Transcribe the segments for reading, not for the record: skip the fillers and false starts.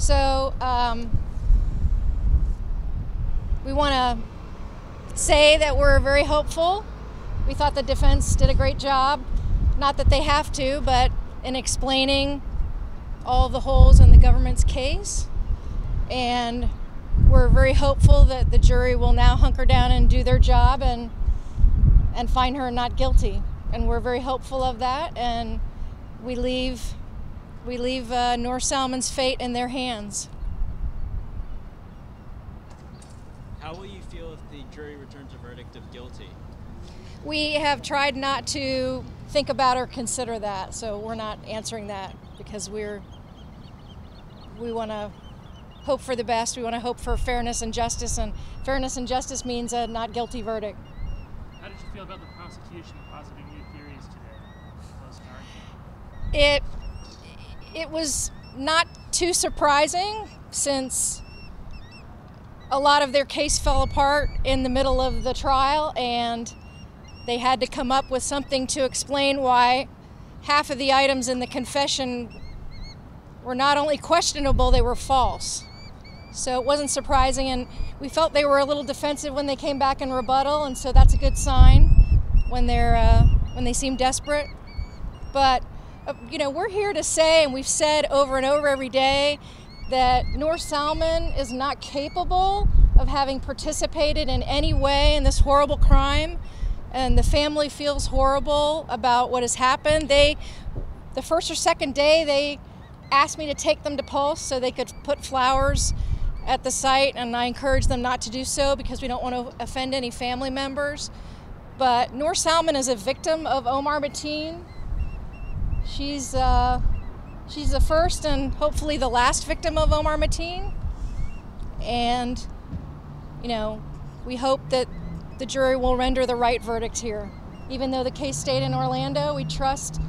So we want to say that we're very hopeful. We thought the defense did a great job, not that they have to, but in explaining all the holes in the government's case. And we're very hopeful that the jury will now hunker down and do their job and find her not guilty. And we're very hopeful of that, and we leave Noor Salman's fate in their hands. How will you feel if the jury returns a verdict of guilty? We have tried not to think about or consider that, so we're not answering that because we want to hope for the best. We want to hope for fairness and justice, and fairness and justice means a not guilty verdict. How did you feel about the prosecution positing new theories today? It was not too surprising, since a lot of their case fell apart in the middle of the trial, and they had to come up with something to explain why half of the items in the confession were not only questionable, they were false. So it wasn't surprising, and we felt they were a little defensive when they came back in rebuttal, and so that's a good sign when they seem desperate. But you know, we're here to say, and we've said over and over every day, that Noor Salman is not capable of having participated in any way in this horrible crime, and the family feels horrible about what has happened. The first or second day, they asked me to take them to Pulse so they could put flowers at the site, and I encouraged them not to do so because we don't want to offend any family members. But Noor Salman is a victim of Omar Mateen. She's the first and hopefully the last victim of Omar Mateen. And, you know, we hope that the jury will render the right verdict here. Even though the case stayed in Orlando, we trust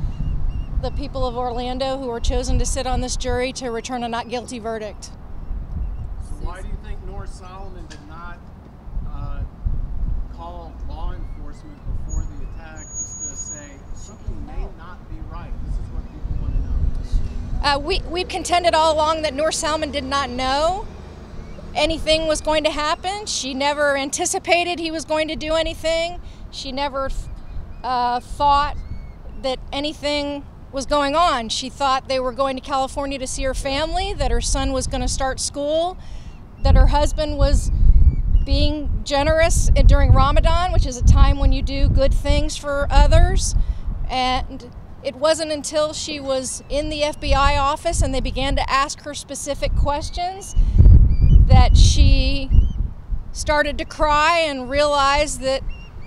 the people of Orlando who were chosen to sit on this jury to return a not guilty verdict. So why do you think Noor Salman did not call law enforcement before the attack just to say something may not be right? This is what people want to know. We've contended all along that Noor Salman did not know anything was going to happen. She never anticipated he was going to do anything. She never thought that anything was going on. She thought they were going to California to see her family, that her son was going to start school, that her husband was being generous during Ramadan, which is a time when you do good things for others. And it wasn't until she was in the FBI office and they began to ask her specific questions that she started to cry and realized that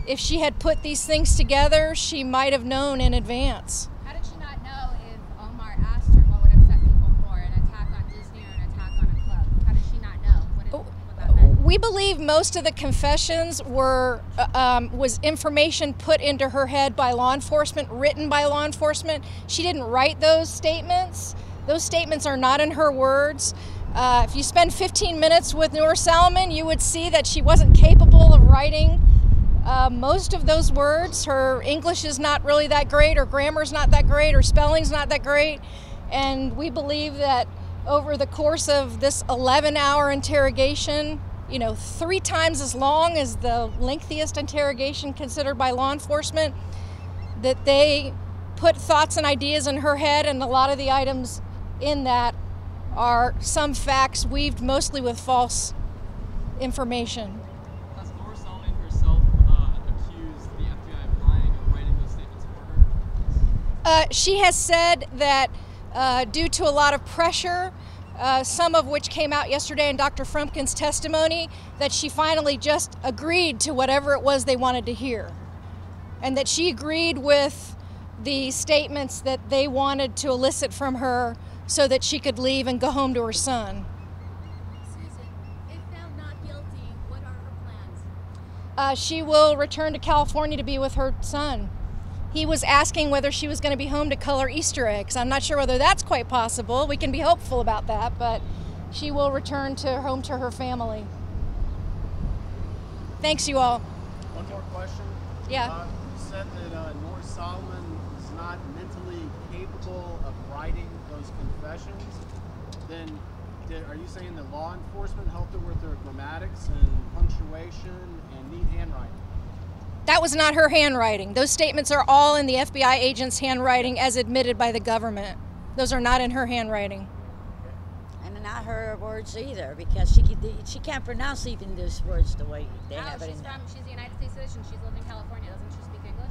if she had put these things together, she might have known in advance. How did she not know if Omar asked her what would upset people more, an attack on Disney or an attack on a club? How did she not know what that meant? We believe most of the confessions was information put into her head by law enforcement, written by law enforcement. She didn't write those statements. Those statements are not in her words. If you spend 15 minutes with Noor Salman, you would see that she wasn't capable of writing most of those words. Her English is not really that great, her grammar's not that great, her spelling's not that great. And we believe that over the course of this 11-hour interrogation, you know, 3 times as long as the lengthiest interrogation considered by law enforcement, that they put thoughts and ideas in her head, and a lot of the items in that are some facts weaved mostly with false information. Has Noor Salman herself accused the FBI of lying or writing those statements for her? She has said that due to a lot of pressure, some of which came out yesterday in Dr. Frumpkin's testimony, that she finally just agreed to whatever it was they wanted to hear. And that she agreed with the statements that they wanted to elicit from her so that she could leave and go home to her son. Susan, if found not guilty, what are her plans? She will return to California to be with her son. He was asking whether she was going to be home to color Easter eggs. I'm not sure whether that's quite possible. We can be hopeful about that, but she will return to home to her family. Thanks, you all. One more question. Yeah. You said that Noor Salman is not mentally capable of writing those confessions. Then Are you saying that law enforcement helped her with her grammatics and punctuation and neat handwriting? That was not her handwriting. Those statements are all in the FBI agent's handwriting as admitted by the government. Those are not in her handwriting. And not her words either, because she can't pronounce even those words the way they have it in there. She's a United States citizen. She's lived in California. Doesn't she speak English?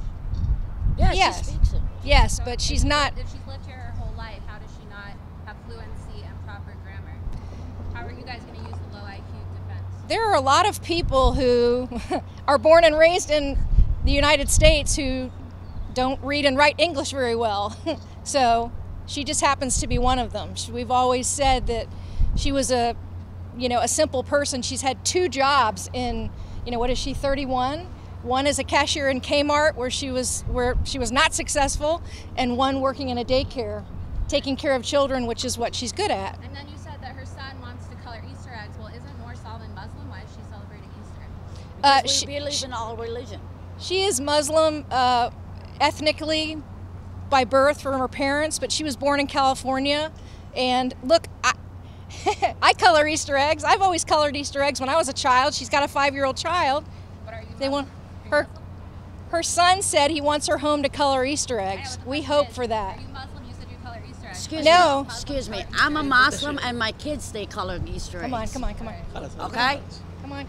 Yes, Yes. she speaks English. Yes, So but she's not. If she's lived here her whole life, how does she not have fluency and proper grammar? How are you guys going to use the low IQ defense? There are a lot of people who are born and raised in the United States who don't read and write English very well. So she just happens to be one of them. We've always said that she was a simple person. She's had 2 jobs in, what is she, 31? One as a cashier in Kmart where she was not successful, and one working in a daycare, taking care of children, which is what she's good at. And then you said that her son wants to color Easter eggs. Well, isn't Noor Salman Muslim? Why is she celebrating Easter? Because we believe in all religion. She is Muslim ethnically by birth from her parents, but she was born in California. And look, I color Easter eggs. I've always colored Easter eggs when I was a child. She's got a 5-year-old child. But are you They want Muslim? her son said he wants her home to color Easter eggs. We hope for that. Are you Muslim? You said you color Easter eggs. Excuse me. I'm a Muslim, and my kids, they color Easter eggs. Come on. Okay? Come on.